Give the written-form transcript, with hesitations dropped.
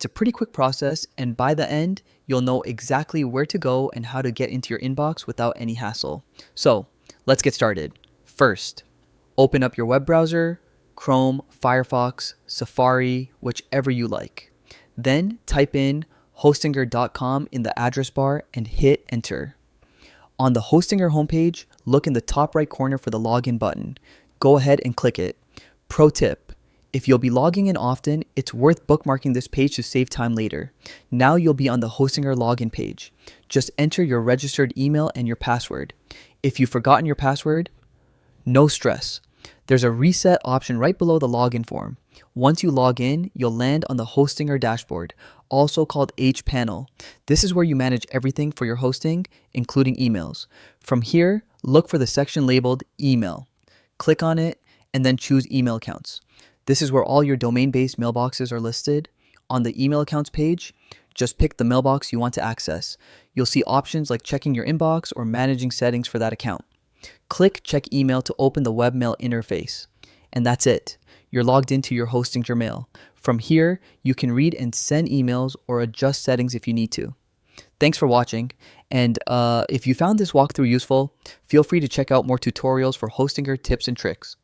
It's a pretty quick process, and by the end, you'll know exactly where to go and how to get into your inbox without any hassle. So, let's get started. First, open up your web browser, Chrome, Firefox, Safari, whichever you like. Then type in hostinger.com in the address bar and hit enter. On the Hostinger homepage, look in the top right corner for the login button. Go ahead and click it. Pro tip: if you'll be logging in often, it's worth bookmarking this page to save time later. Now you'll be on the Hostinger login page. Just enter your registered email and your password. If you've forgotten your password, no stress. There's a reset option right below the login form. Once you log in, you'll land on the Hostinger dashboard, also called hPanel. This is where you manage everything for your hosting, including emails. From here, look for the section labeled Email. Click on it and then choose Email Accounts. This is where all your domain-based mailboxes are listed. On the Email Accounts page, just pick the mailbox you want to access. You'll see options like checking your inbox or managing settings for that account. Click Check Email to open the webmail interface. And that's it. You're logged into your Hostinger mail. From here, you can read and send emails or adjust settings if you need to. Thanks for watching, and if you found this walkthrough useful, feel free to check out more tutorials for Hostinger tips and tricks.